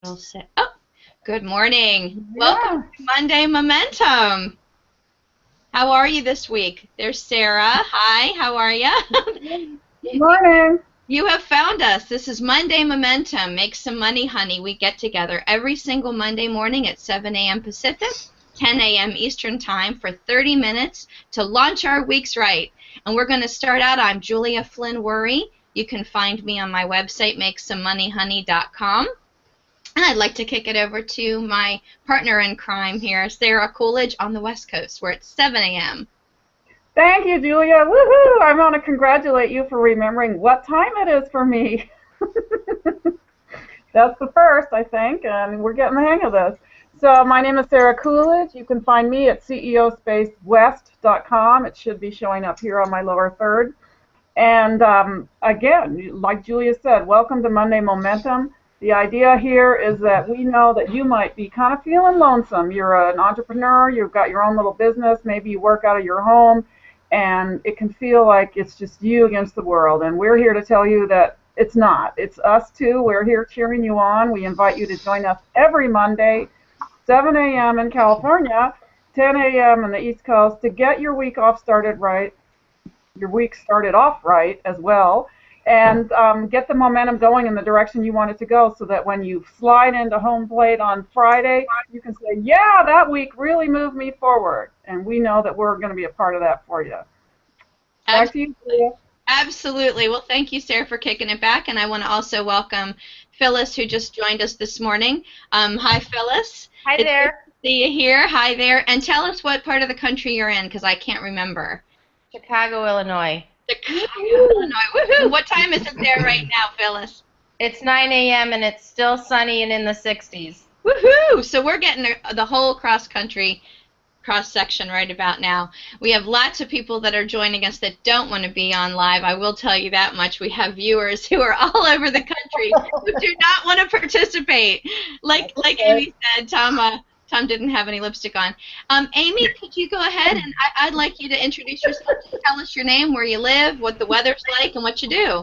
Oh, good morning. Yeah. Welcome to Monday Momentum. How are you this week? There's Sarah. Hi, how are you? Good morning. You have found us. This is Monday Momentum. Make some money, honey. We get together every single Monday morning at 7 a.m. Pacific, 10 a.m. Eastern Time for 30 minutes to launch our weeks right. And we're going to start out. I'm Julia Flynn Werre. You can find me on my website, makesomemoneyhoney.com. And I'd like to kick it over to my partner in crime here, Sarahcoolidge on the West Coast, where it's 7 a.m. Thank you, Julia. Woohoo! I want to congratulate you for remembering what time it is for me. That's the first, I think, and we're getting the hang of this. So my name is Sarah Coolidge. You can find me at ceospacewest.com. It should be showing up here on my lower third. And again, like Julia said, welcome to Monday Momentum. The idea here is that we know that you might be kind of feeling lonesome. You're an entrepreneur, you've got your own little business, maybe you work out of your home, and it can feel like it's just you against the world. And we're here to tell you that it's not. It's us too. We're here cheering you on. We invite you to join us every Monday, 7 a.m. in California, 10 a.m. on the East Coast, to get your week off started right. Your week started off right as well, and get the momentum going in the direction you want it to go, so that when you slide into home plate on Friday, you can say, yeah, that week really moved me forward, and we know that we're going to be a part of that for you. Back to you, Julia. Absolutely. Well, thank you, Sarah, for kicking it back, and I want to also welcome Phyllis, who just joined us this morning. Hi, Phyllis. Hi It's there. good to see you here. Hi there. And tell us what part of the country you're in, because I can't remember. Chicago, Illinois. Chicago, Illinois. Woohoo! What time is it there right now, Phyllis? It's 9 a.m. and it's still sunny and in the 60s. Woohoo! So we're getting the whole cross-country cross-section right about now. We have lots of people that are joining us that don't want to be on live. I will tell you that much. We have viewers who are all over the country who do not want to participate. Like Amy said, Tom didn't have any lipstick on. Amy, could you go ahead, and I'd like you to introduce yourself. Tell us your name, where you live, what the weather's like, and what you do.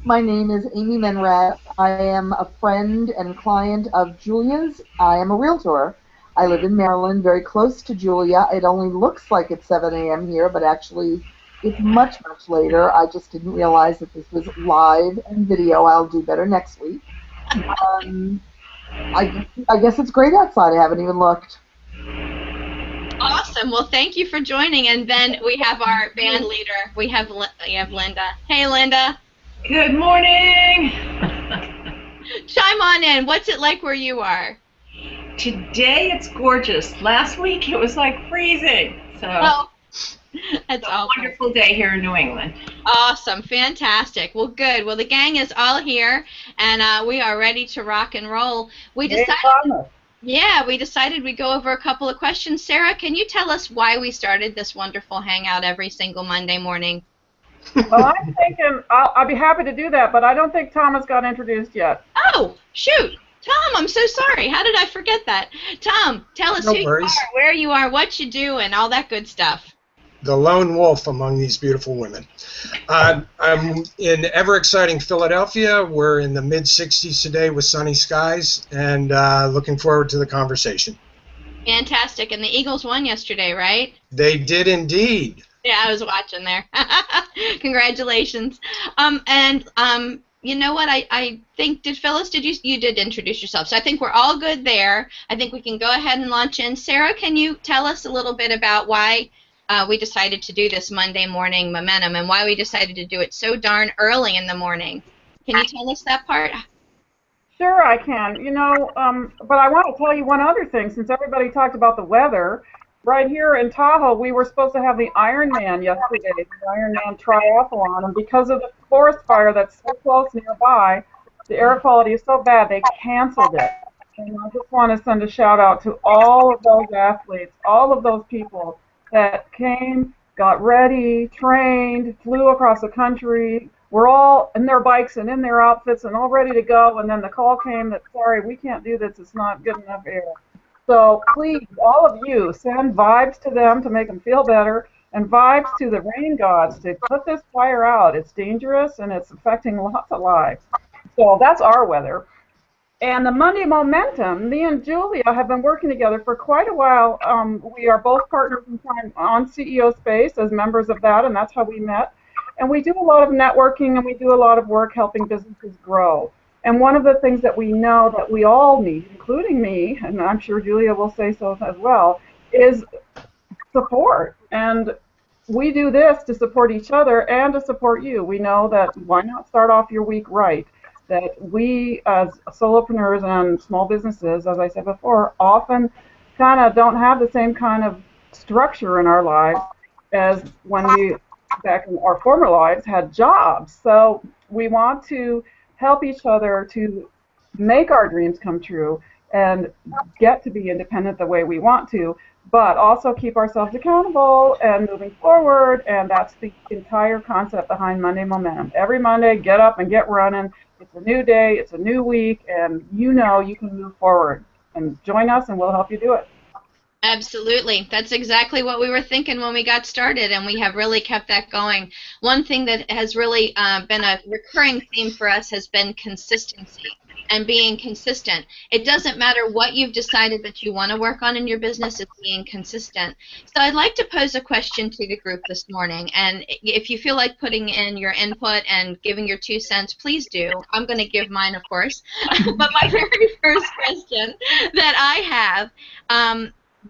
My name is Amy Menrat. I am a friend and client of Julia's. I am a realtor. I live in Maryland, very close to Julia. It only looks like it's 7 a.m. here, but actually it's much, much later. I just didn't realize that this was live and video. I'll do better next week. I guess it's great outside. I haven't even looked. Awesome. Well, thank you for joining. And then we have our band leader. We have Linda. Hey, Linda. Good morning. Chime on in. What's it like where you are? Today it's gorgeous. Last week it was like freezing. So That's a wonderful day here in New England. Awesome. Fantastic. Well, good. Well, the gang is all here, and we are ready to rock and roll. We decided we'd go over a couple of questions. Sarah, can you tell us why we started this wonderful hangout every single Monday morning? Well, I'm thinking I'll be happy to do that, but I don't think Thomas got introduced yet. Oh, shoot. Tom, I'm so sorry. How did I forget that? Tom, tell us who you are, where you are, what you do, and all that good stuff. The lone wolf among these beautiful women. I'm in ever-exciting Philadelphia. We're in the mid-60s today with sunny skies, and looking forward to the conversation. Fantastic. And the Eagles won yesterday, right? They did indeed. Yeah, I was watching there. Congratulations. You know what? I think, Phyllis, you did introduce yourself. So I think we're all good there. I think we can go ahead and launch in. Sarah, can you tell us a little bit about why we decided to do this Monday morning momentum and why we decided to do it so darn early in the morning? Can you tell us that part? Sure, I can. You know, but I want to tell you one other thing. Since everybody talked about the weather, right here in Tahoe, we were supposed to have the Ironman yesterday, the Ironman triathlon, and because of the forest fire that's so close nearby, the air quality is so bad, they canceled it. And I just want to send a shout out to all of those athletes, all of those people that came, got ready, trained, flew across the country, were all in their bikes and in their outfits and all ready to go, and then the call came that, sorry, we can't do this, it's not good enough air. So please, all of you, send vibes to them to make them feel better, and vibes to the rain gods to put this fire out. It's dangerous and it's affecting lots of lives. So that's our weather. And the Monday Momentum, me and Julia have been working together for quite a while. We are both partners in crime on CEO Space as members of that, and that's how we met. And we do a lot of networking, and we do a lot of work helping businesses grow. And one of the things that we know that we all need, including me, and I'm sure Julia will say so as well, is support. And we do this to support each other and to support you. We know that why not start off your week right? That we as solopreneurs and small businesses, as I said before, often kind of don't have the same kind of structure in our lives as when we, back in our former lives, had jobs. So we want to help each other to make our dreams come true and get to be independent the way we want to, but also keep ourselves accountable and moving forward, and that's the entire concept behind Monday Momentum. Every Monday, get up and get running. It's a new day, it's a new week, and you know you can move forward. And join us and we'll help you do it. Absolutely. That's exactly what we were thinking when we got started, and we have really kept that going. One thing that has really been a recurring theme for us has been consistency and being consistent. It doesn't matter what you've decided that you want to work on in your business, it's being consistent. So I'd like to pose a question to the group this morning, and if you feel like putting in your input and giving your 2 cents, please do. I'm going to give mine, of course. But my very first question that I have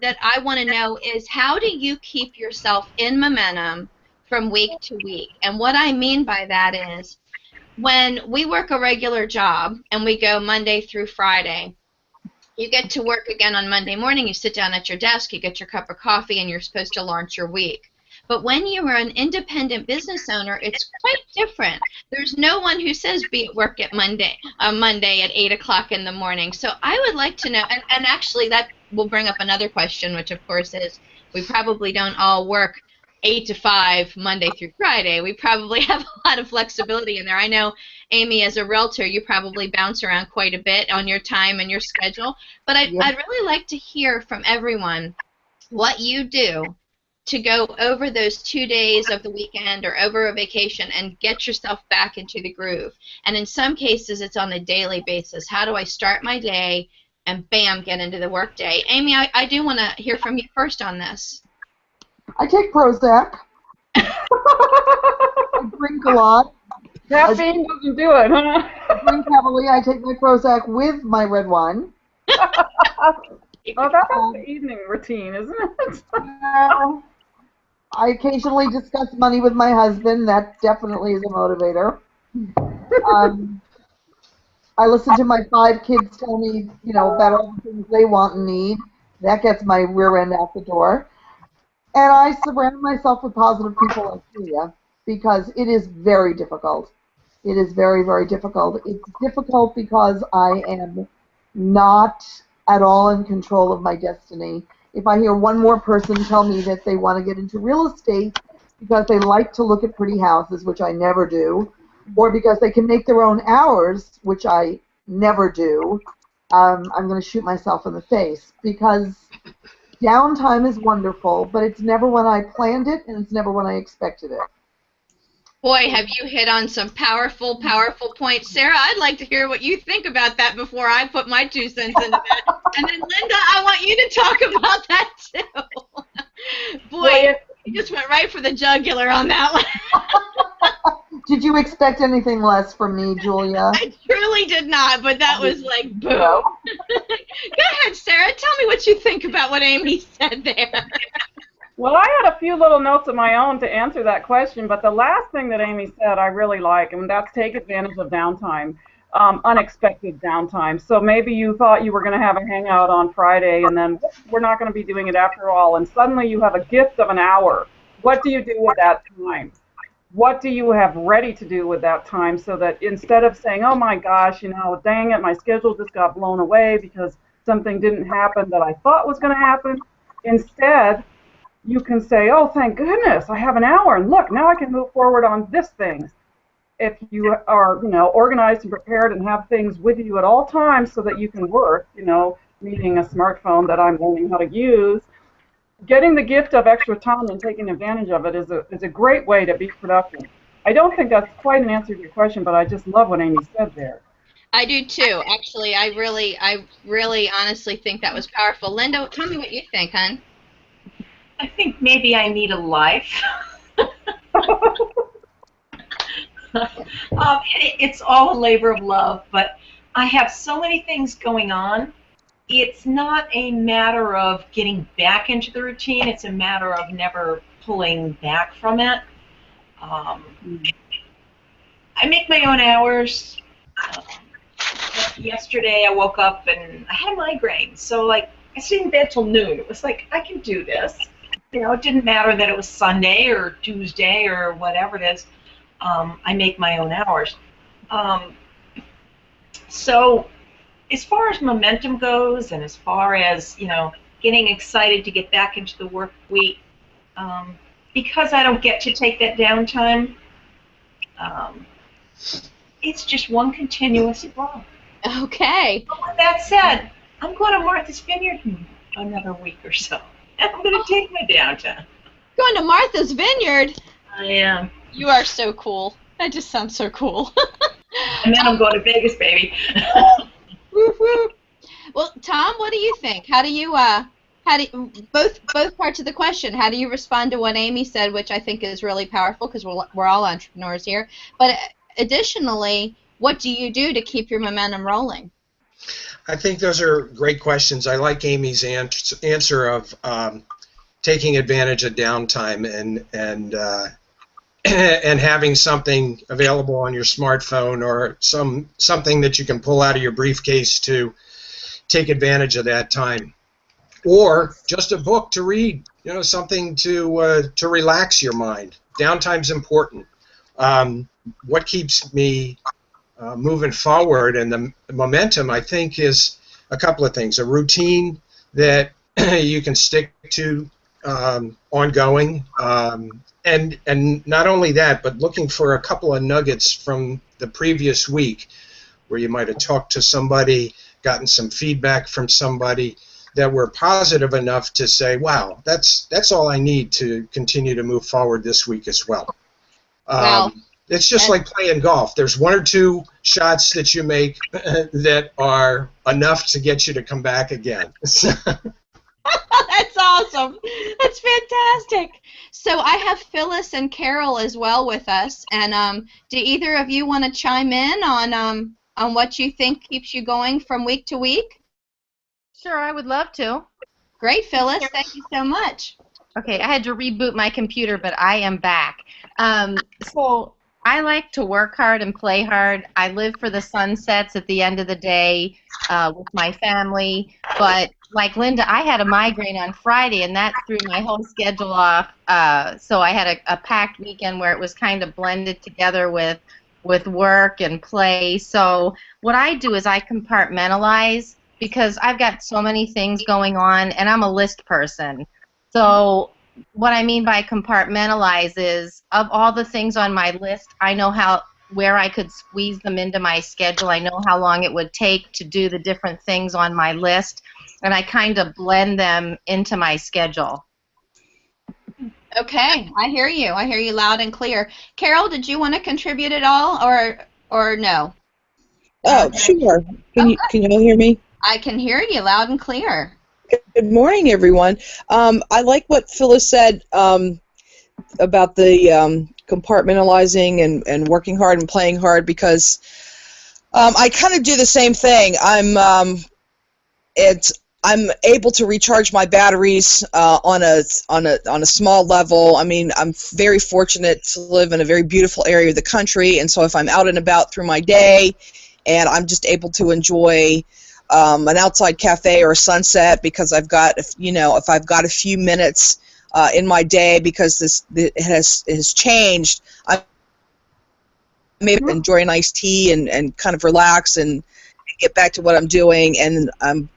that I want to know is, how do you keep yourself in momentum from week to week? And what I mean by that is, when we work a regular job and we go Monday through Friday, you get to work again on Monday morning, you sit down at your desk, you get your cup of coffee, and you're supposed to launch your week. But when you are an independent business owner, it's quite different. There's no one who says be at work at Monday at 8 o'clock in the morning. So I would like to know, and actually that will bring up another question, which of course is, we probably don't all work 8 to 5 Monday through Friday. We probably have a lot of flexibility in there. I know, Amy, as a realtor, you probably bounce around quite a bit on your time and your schedule. But I'd really like to hear from everyone what you do to go over those 2 days of the weekend or over a vacation and get yourself back into the groove. And in some cases, it's on a daily basis. How do I start my day and, bam, get into the work day? Amy, I do want to hear from you first on this. I take Prozac. I drink a lot. Caffeine doesn't do it, huh? I drink heavily. I take my Prozac with my red wine. Oh, that's the evening routine, isn't it? I occasionally discuss money with my husband. That definitely is a motivator. I listen to my 5 kids tell me, about all the things they want and need. That gets my rear end out the door. And I surround myself with positive people like Julia, because it is very difficult. It is very, very difficult. It's difficult because I am not at all in control of my destiny. If I hear one more person tell me that they want to get into real estate because they like to look at pretty houses, which I never do, or because they can make their own hours, which I never do, I'm going to shoot myself in the face, because downtime is wonderful, but it's never when I planned it, and it's never when I expected it. Boy, have you hit on some powerful, powerful points. Sarah, I'd like to hear what you think about that before I put my 2 cents into that. And then, Linda, I want you to talk about that, too. Boy, you just went right for the jugular on that one. Did you expect anything less from me, Julia? I truly did not, but that was like, boom. Go ahead, Sarah. Tell me what you think about what Amy said there. Well, I had a few little notes of my own to answer that question, but the last thing that Amy said I really like, and that's take advantage of downtime, unexpected downtime. So maybe you thought you were going to have a hangout on Friday, and then we're not going to be doing it after all, and suddenly you have a gift of an hour. What do you do with that time? What do you have ready to do with that time, so that instead of saying, oh my gosh, dang it, my schedule just got blown away because something didn't happen that I thought was going to happen, instead you can say, oh, thank goodness, I have an hour, and look, now I can move forward on this thing. If you are, organized and prepared and have things with you at all times so that you can work, needing a smartphone that I'm learning how to use, getting the gift of extra time and taking advantage of it is a great way to be productive. I don't think that's quite an answer to your question, but I just love what Amy said there. I do too. Actually, I really honestly think that was powerful. Linda, tell me what you think, hon. I think maybe I need a life. It's all a labor of love, but I have so many things going on. It's not a matter of getting back into the routine. It's a matter of never pulling back from it. Um, I make my own hours. Yesterday I woke up and I had a migraine, so like I stayed in bed till noon. It was like, I can do this. You know, it didn't matter that it was Sunday or Tuesday or whatever it is. I make my own hours. So as far as momentum goes, and as far as, you know, getting excited to get back into the work week, because I don't get to take that downtime, it's just one continuous flow. Okay. But with that said, I'm going to Martha's Vineyard in another week or so. And I'm going to take my downtime. Going to Martha's Vineyard? I am. You are so cool. That just sounds so cool. And then I'm going to Vegas, baby. Woo woo. Well, Tom, what do you think? How do you both parts of the question? How do you respond to what Amy said, which I think is really powerful because we're all entrepreneurs here. But additionally, what do you do to keep your momentum rolling? I think those are great questions. I like Amy's answer of taking advantage of downtime and having something available on your smartphone or something that you can pull out of your briefcase to take advantage of that time, or just a book to read. You know, something to relax your mind. Downtime's important. What keeps me moving forward and the momentum, I think, is a couple of things. A routine that you can stick to ongoing, and not only that, but looking for a couple of nuggets from the previous week where you might have talked to somebody, gotten some feedback from somebody that were positive enough to say, wow, that's all I need to continue to move forward this week as well. Wow. It's just like playing golf. There's one or two shots that you make that are enough to get you to come back again. That's awesome. That's fantastic. So I have Phyllis and Carol as well with us. And do either of you want to chime in on what you think keeps you going from week to week? Sure, I would love to. Great, Phyllis. Thank you so much. Okay, I had to reboot my computer, but I am back. So I like to work hard and play hard. I live for the sunsets at the end of the day with my family. But like Linda, I had a migraine on Friday, and that threw my whole schedule off. So I had a packed weekend where it was kind of blended together with work and play. So what I do is I compartmentalize because I've got so many things going on, and I'm a list person. So what I mean by compartmentalize is, of all the things on my list, I know where I could squeeze them into my schedule. I know how long it would take to do the different things on my list, and I kind of blend them into my schedule. Okay, I hear you. I hear you loud and clear. Carol, did you want to contribute at all, or no? Oh, sure. Can you all hear me? I can hear you loud and clear. Good morning, everyone. I like what Phyllis said about the compartmentalizing and working hard and playing hard, because I kind of do the same thing. I'm able to recharge my batteries on a small level. I mean, I'm very fortunate to live in a very beautiful area of the country, and so if I'm out and about through my day, and I'm just able to enjoy an outside cafe or a sunset because I've got, if I've got a few minutes in my day because it has changed, I'm able to enjoy an iced tea and kind of relax and get back to what I'm doing. And I'm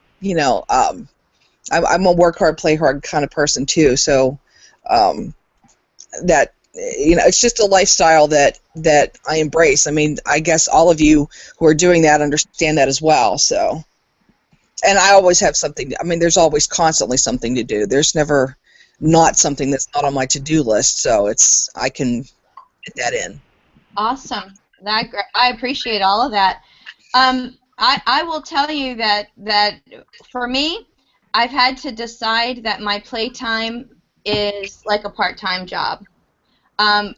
a work hard, play hard kind of person too. So that, it's just a lifestyle that I embrace. I mean, I guess all of you who are doing that understand that as well. So. And I always have something. I mean, there's always constantly something to do. There's never not something that's not on my to-do list. So I can get that in. Awesome. I appreciate all of that. I will tell you that for me, I've had to decide that my playtime is like a part-time job.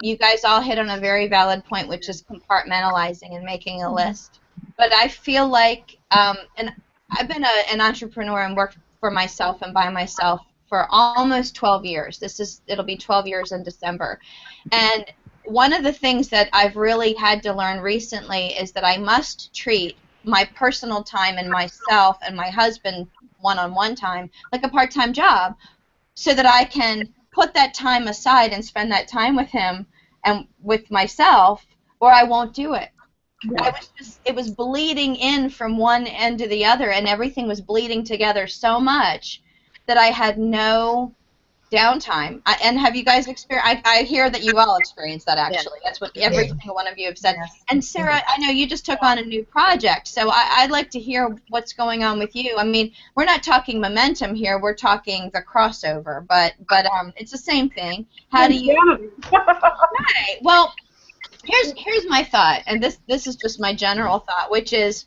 You guys all hit on a very valid point, which is compartmentalizing and making a list. But I feel like, and I've been an entrepreneur and worked for myself and by myself for almost 12 years. It'll be 12 years in December. And one of the things that I've really had to learn recently is that I must treat my personal time and myself and my husband one-on-one time like a part-time job, so that I can put that time aside and spend that time with him and with myself, or I won't do it. Yeah. It was bleeding in from one end to the other, and everything was bleeding together so much that I had no downtime. And have you guys experienced? I hear that you all experienced that, actually. That's what every single one of you have said. And Sarah, I know you just took on a new project, so I'd like to hear what's going on with you. I mean, we're not talking momentum here; we're talking the crossover, but it's the same thing. How do you? Right. Well, here's my thought, and this is just my general thought, which is,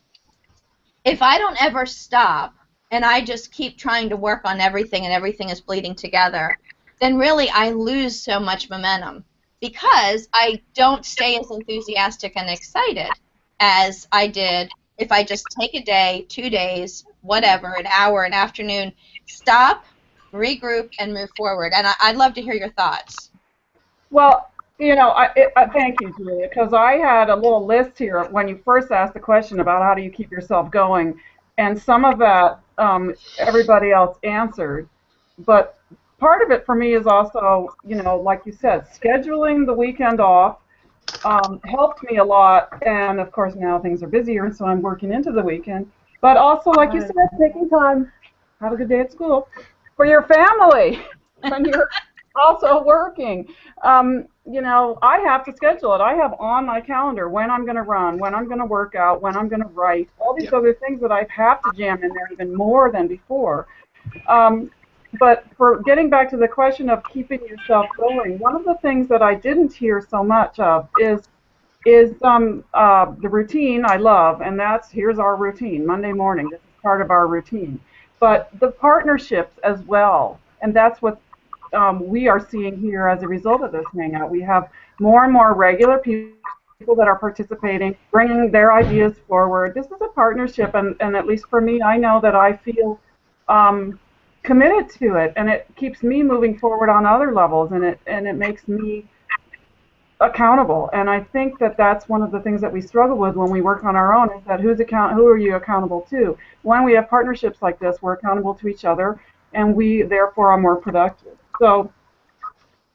if I don't ever stop and I just keep trying to work on everything and everything is bleeding together, then really I lose so much momentum, because I don't stay as enthusiastic and excited as I did if I just take a day, 2 days, whatever, an hour, an afternoon, stop, regroup, and move forward. And I'd love to hear your thoughts. Well, you know, thank you, Julia, because I had a little list here when you first asked the question about how do you keep yourself going, and some of that everybody else answered. But part of it for me is also, you know, like you said, scheduling the weekend off helped me a lot. And of course now things are busier, and so I'm working into the weekend. But also, like you said, taking time, have a good day at school, for your family when you're also working. You know, I have to schedule it. I have on my calendar when I'm going to run, when I'm going to work out, when I'm going to write, all these other things that I have to jam in there even more than before. But for getting back to the question of keeping yourself going, one of the things that I didn't hear so much of is the routine I love, and that's, here's our routine, Monday morning. This is part of our routine. But the partnerships as well, and that's what we are seeing here as a result of this hangout. We have more and more regular people that are participating, bringing their ideas forward. This is a partnership, and at least for me, I know that I feel committed to it, and it keeps me moving forward on other levels, and it makes me accountable. And I think that that's one of the things that we struggle with when we work on our own, is that who are you accountable to? When we have partnerships like this, we're accountable to each other, and we therefore are more productive. So,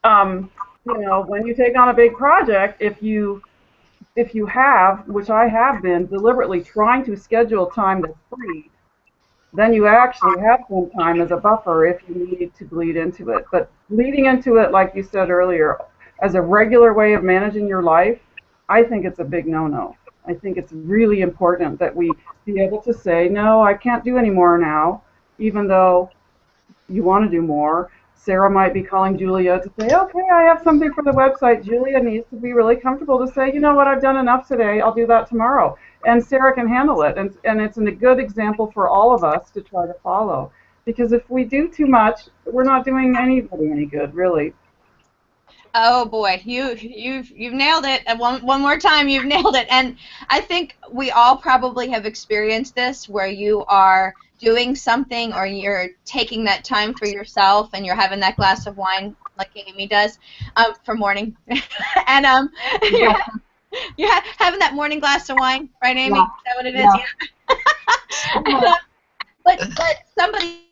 you know, when you take on a big project, if you have, which I have been, deliberately trying to schedule time that's free, then you actually have some time as a buffer if you need to bleed into it. But bleeding into it, like you said earlier, as a regular way of managing your life, I think it's a big no-no. I think it's really important that we be able to say, no, I can't do any more now, even though you want to do more. Sarah might be calling Julia to say, okay, I have something for the website. Julia needs to be really comfortable to say, you know what, I've done enough today, I'll do that tomorrow. And Sarah can handle it. And it's a good example for all of us to try to follow. Because if we do too much, we're not doing anybody any good, really. Oh boy, you've nailed it. And one more time, you've nailed it. And I think we all probably have experienced this, where you are doing something, or you're taking that time for yourself, and you're having that glass of wine, like Amy does, for morning, and you're having that morning glass of wine, right, Amy? Yeah. Is that what it is? Yeah. But somebody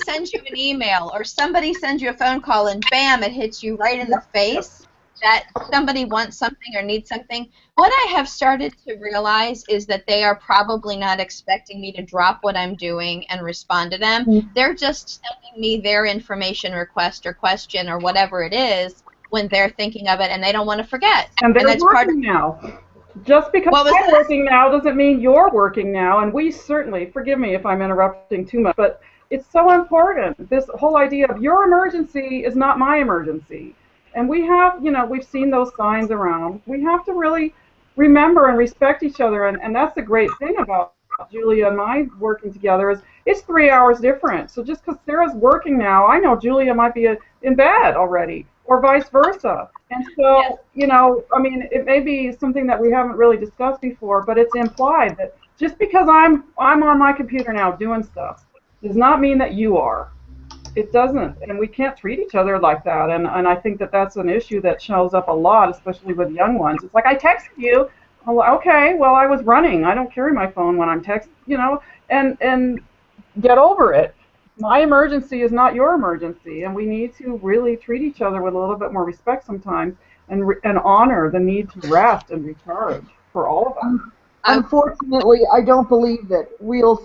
sends you an email, or somebody sends you a phone call, and bam, it hits you right in the face that somebody wants something or needs something. What I have started to realize is that they are probably not expecting me to drop what I'm doing and respond to them. Mm-hmm. They're just sending me their information request or question or whatever it is when they're thinking of it, and they don't want to forget. And they're working now. Just because I'm working now doesn't mean you're working now, and we certainly, forgive me if I'm interrupting too much, but it's so important. This whole idea of your emergency is not my emergency. And we have, you know, we've seen those signs around. We have to really remember and respect each other, and that's the great thing about Julia and I working together is it's 3 hours different. So just because Sarah's working now, I know Julia might be in bed already, or vice versa. And so, you know, I mean, it may be something that we haven't really discussed before, but it's implied that just because I'm on my computer now doing stuff does not mean that you are. It doesn't, and we can't treat each other like that. And I think that that's an issue that shows up a lot, especially with young ones. It's like, I texted you. Oh, okay, well, I was running. I don't carry my phone when I'm texting, you know, and get over it. My emergency is not your emergency, and we need to really treat each other with a little bit more respect sometimes, and honor the need to rest and recharge for all of us. Unfortunately, I don't believe that real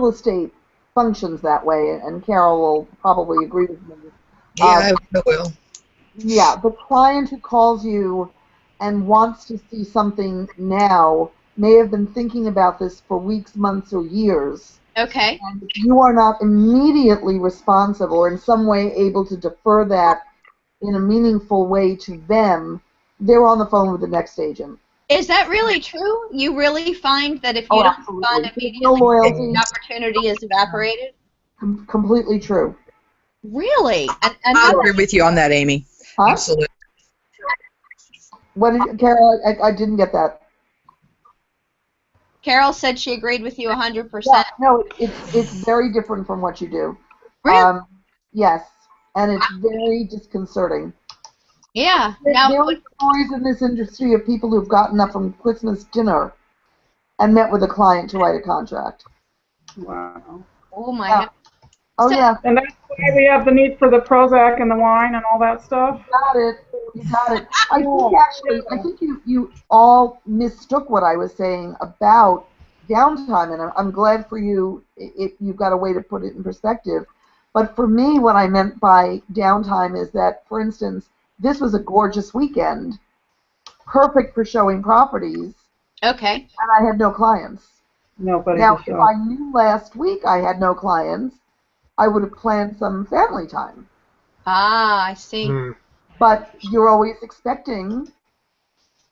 estate functions that way, and Carol will probably agree with me. Yeah, I will. Yeah, the client who calls you and wants to see something now may have been thinking about this for weeks, months, or years. Okay. And if you are not immediately responsible or in some way able to defer that in a meaningful way to them, they're on the phone with the next agent. Is that really true? You really find that if you don't respond immediately, no loyalty, the opportunity is evaporated? Completely true. Really? And I agree with you on that, Amy. Huh? Absolutely. What did Carol? I didn't get that. Carol said she agreed with you 100%. Yeah, no, it's very different from what you do. Really? Yes, and it's very disconcerting. Yeah. There are stories in this industry of people who've gotten up from Christmas dinner and met with a client to write a contract. Wow. Oh my God. Oh yeah. And that's why we have the need for the Prozac and the wine and all that stuff. You got it. I think you all mistook what I was saying about downtime, and I'm glad for you. You've got a way to put it in perspective. But for me, what I meant by downtime is that, for instance, this was a gorgeous weekend, perfect for showing properties. Okay. And I had no clients. Nobody. Now, if I knew last week I had no clients, I would have planned some family time. Ah, I see. But you're always expecting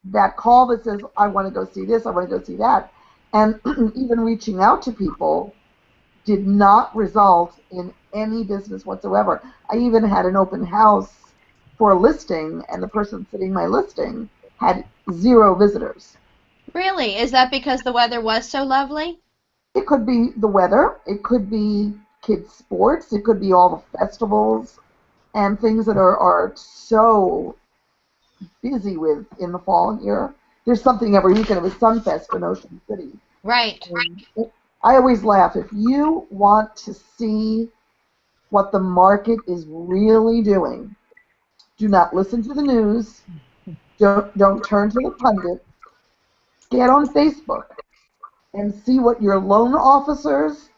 that call that says, I want to go see this, I want to go see that. And even reaching out to people did not result in any business whatsoever. I even had an open house for a listing, and the person sitting my listing had 0 visitors. Really? Is that because the weather was so lovely? It could be the weather. It could be kids' sports. It could be all the festivals and things that are so busy with in the fall here. There's something every weekend of a Sunfest in Ocean City. Right. I always laugh. If you want to see what the market is really doing, do not listen to the news. Don't turn to the pundits. Get on Facebook and see what your loan officers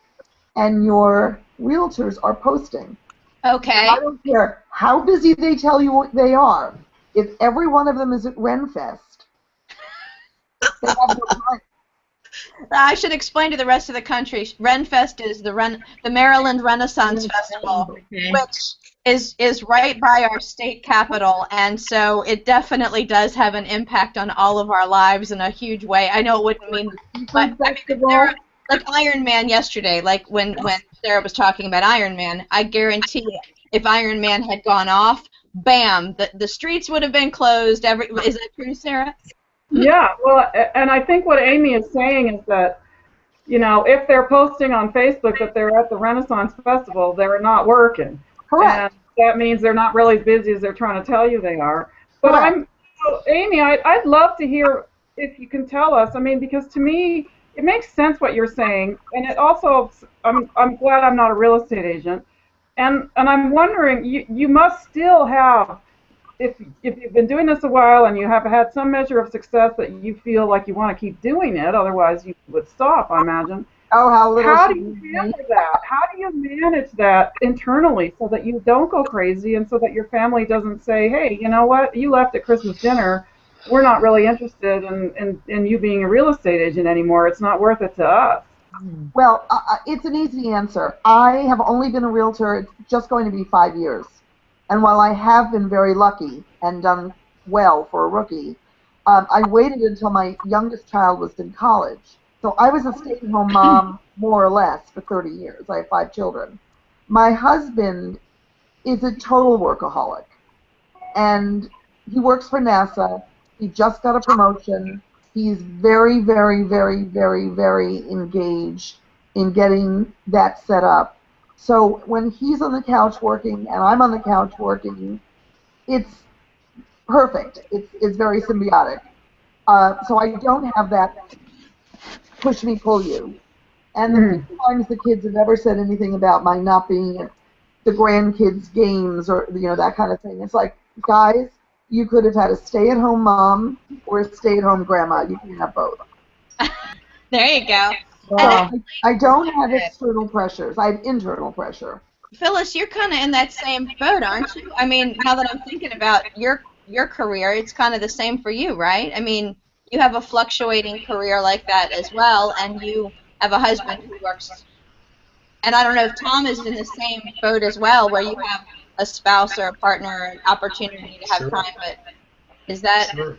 and your realtors are posting. Okay. I don't care how busy they tell you what they are. If every one of them is at RenFest, they have no time. I should explain to the rest of the country. RenFest is the Maryland Renaissance Festival, which is right by our state capitol, and so it definitely does have an impact on all of our lives in a huge way. I know it wouldn't mean, but I mean, like Iron Man yesterday, like when Sarah was talking about Iron Man, I guarantee if Iron Man had gone off, bam, the streets would have been closed. Is that true, Sarah? Yeah, well, and I think what Amy is saying is that, you know, if they're posting on Facebook that they're at the Renaissance Festival, they're not working. Correct. And that means they're not really as busy as they're trying to tell you they are. But Amy, I'd love to hear if you can tell us. I mean, because to me, it makes sense what you're saying, and it also, I'm glad I'm not a real estate agent, and I'm wondering, you must still have, if you've been doing this a while and you have had some measure of success that you feel like you want to keep doing it, otherwise you would stop, I imagine. Oh, how do you handle that? How do you manage that internally so that you don't go crazy and so that your family doesn't say, hey, you know what, you left at Christmas dinner, we're not really interested in you being a real estate agent anymore, it's not worth it to us? Well, it's an easy answer. I have only been a realtor, it's just going to be 5 years. And while I have been very lucky and done well for a rookie, I waited until my youngest child was in college. So I was a stay-at-home mom, more or less, for 30 years. I have 5 children. My husband is a total workaholic. And he works for NASA. He just got a promotion. He's very, very, very, very, very engaged in getting that set up. So when he's on the couch working and I'm on the couch working, it's perfect. It's very symbiotic. So I don't have that push me, pull you. And the few times the kids have ever said anything about my not being at the grandkids' games or that kind of thing, it's like, guys, you could have had a stay-at-home mom or a stay-at-home grandma. You can have both. There you go. I don't have external pressures. I have internal pressure. Phyllis, you're kind of in that same boat, aren't you? I mean, now that I'm thinking about your career, it's kind of the same for you, right? I mean, you have a fluctuating career like that as well, and you have a husband who works. And I don't know if Tom is in the same boat as well, where you have a spouse or a partner, an opportunity to have time, but is that... Sure.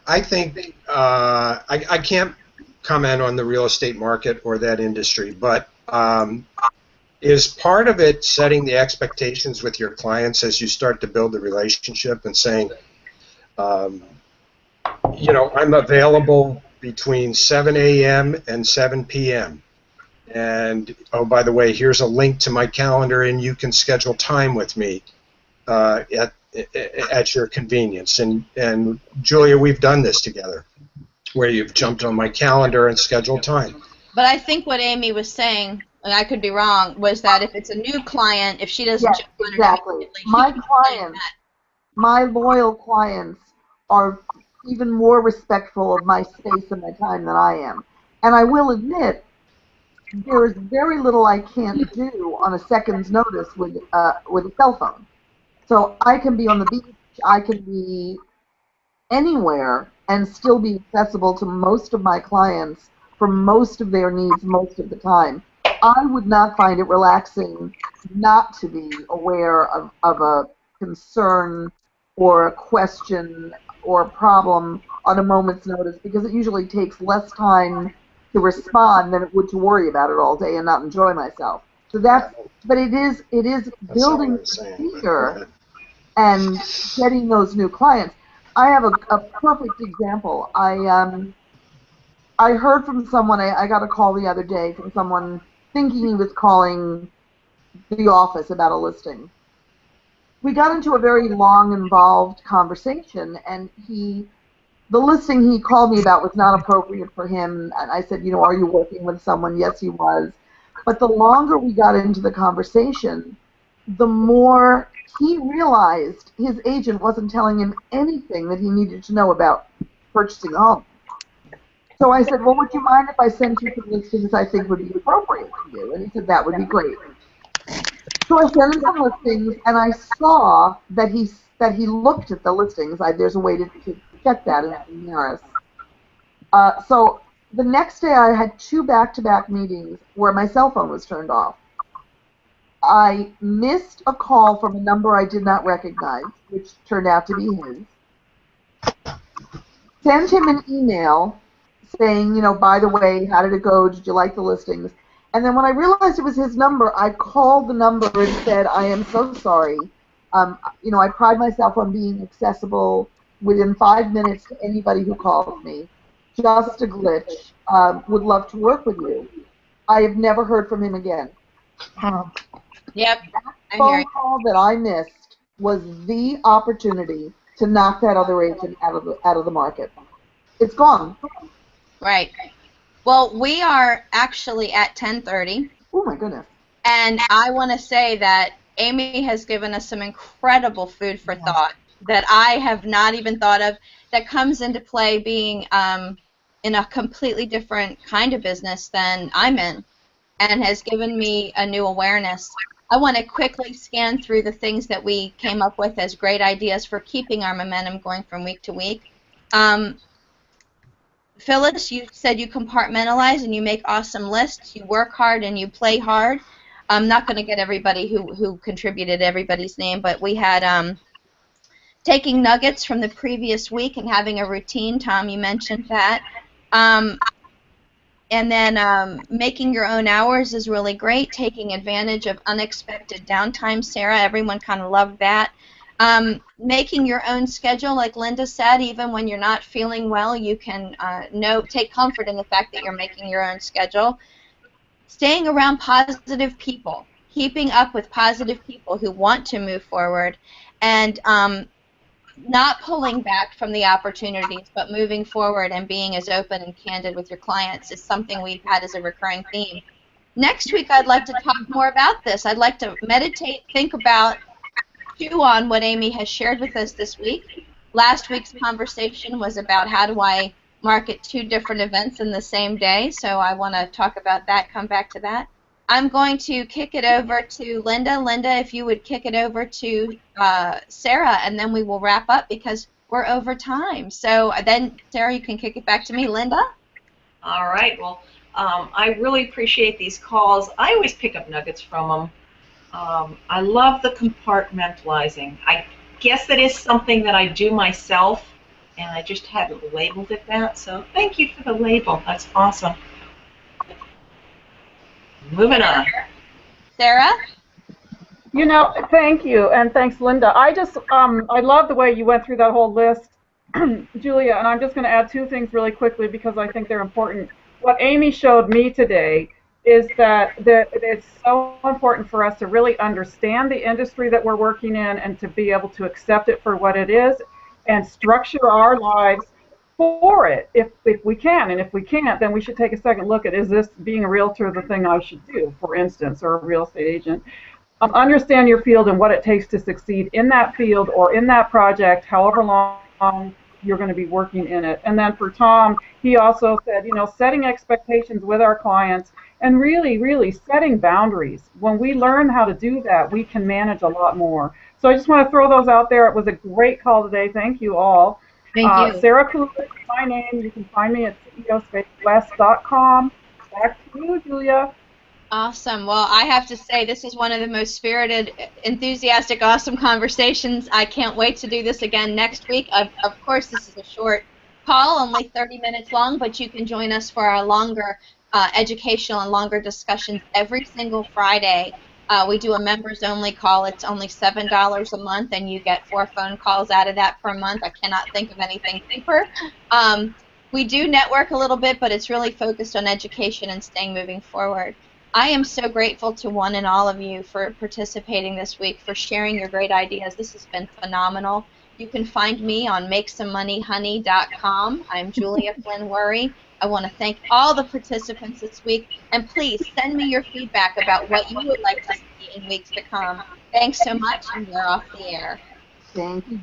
I think I can't comment on the real estate market or that industry, but is part of it setting the expectations with your clients as you start to build the relationship and saying, I'm available between 7 a.m. and 7 p.m. And, oh, by the way, here's a link to my calendar, and you can schedule time with me at your convenience. And Julia, we've done this together, where you've jumped on my calendar and scheduled time. But I think what Amy was saying, and I could be wrong, was that if it's a new client, if she doesn't jump on exactly. My clients, my loyal clients, are even more respectful of my space and my time than I am. And I will admit, there is very little I can't do on a second's notice with a cell phone. So I can be on the beach, I can be anywhere and still be accessible to most of my clients for most of their needs most of the time. I would not find it relaxing not to be aware of a concern or a question or a problem on a moment's notice, because it usually takes less time to respond than it would to worry about it all day and not enjoy myself. So but it is building fear and getting those new clients. I have a perfect example. I heard from someone, I got a call the other day from someone thinking he was calling the office about a listing. We got into a very long, involved conversation, and the listing he called me about was not appropriate for him. And I said, are you working with someone? Yes, he was. But the longer we got into the conversation, the more he realized his agent wasn't telling him anything that he needed to know about purchasing a home. So I said, well, would you mind if I sent you some listings I think would be appropriate to you? And he said, that would be great. So I sent him some listings, and I saw that he looked at the listings. There's a way to check that in Harris. So the next day I had 2 back-to-back meetings where my cell phone was turned off. I missed a call from a number I did not recognize, which turned out to be his. Sent him an email saying, by the way, how did it go? Did you like the listings? And then when I realized it was his number, I called the number and said, I am so sorry. I pride myself on being accessible within 5 minutes to anybody who calls me. Just a glitch. Would love to work with you. I have never heard from him again. Yep. That phone call that I missed was the opportunity to knock that other agent out of the market. It's gone. Right. Well, we are actually at 10:30. Oh my goodness. And I want to say that Amy has given us some incredible food for thought that I have not even thought of, that comes into play being in a completely different kind of business than I'm in, and has given me a new awareness. I want to quickly scan through the things that we came up with as great ideas for keeping our momentum going from week to week. Phyllis, you said you compartmentalize and you make awesome lists. You work hard and you play hard. I'm not going to get everybody who contributed everybody's name, but we had taking nuggets from the previous week and having a routine. Tom, you mentioned that. And then making your own hours is really great. Taking advantage of unexpected downtime, Sarah, everyone kind of loved that. Making your own schedule, like Linda said, even when you're not feeling well, you can take comfort in the fact that you're making your own schedule. Staying around positive people, keeping up with positive people who want to move forward, and not pulling back from the opportunities, but moving forward and being as open and candid with your clients is something we've had as a recurring theme. Next week, I'd like to talk more about this. I'd like to meditate, think about, chew on what Amy has shared with us this week. Last week's conversation was about how do I market 2 different events in the same day, so I want to talk about that, come back to that. I'm going to kick it over to Linda. Linda, if you would kick it over to Sarah, and then we will wrap up because we're over time. So then, Sarah, you can kick it back to me. Linda? All right. Well, I really appreciate these calls. I always pick up nuggets from them. I love the compartmentalizing. I guess that is something that I do myself, and I just haven't labeled it that. So thank you for the label. That's awesome. Moving on. Sarah? You know, thank you, and thanks, Linda. I love the way you went through that whole list, Julia, and I'm just going to add 2 things really quickly because I think they're important. What Amy showed me today is that it's so important for us to really understand the industry that we're working in and to be able to accept it for what it is and structure our lives for it if we can. And if we can't, then we should take a second look at, is this being a realtor the thing I should do, for instance, or a real estate agent. Understand your field and what it takes to succeed in that field or in that project, however long you're going to be working in it. And then for Tom, he also said, you know, setting expectations with our clients and really, really setting boundaries. When we learn how to do that, we can manage a lot more. So I just want to throw those out there. It was a great call today. Thank you all. Thank you. Sarahcoolidge is my name. You can find me at ceospacewest.com. Back to you, Julia. Awesome. Well, I have to say this is one of the most spirited, enthusiastic, awesome conversations. I can't wait to do this again next week. Of course, this is a short call, only 30 minutes long, but you can join us for our longer educational and longer discussions every single Friday. We do a members-only call. It's only $7 a month, and you get 4 phone calls out of that per month. I cannot think of anything cheaper. We do network a little bit, but it's really focused on education and staying moving forward. I am so grateful to one and all of you for participating this week, for sharing your great ideas. This has been phenomenal. You can find me on MakeSomeMoneyHoney.com. I'm Julia Flynn Werre. I want to thank all the participants this week, and please send me your feedback about what you would like to see in weeks to come. Thanks so much, and we're off the air. Thank you.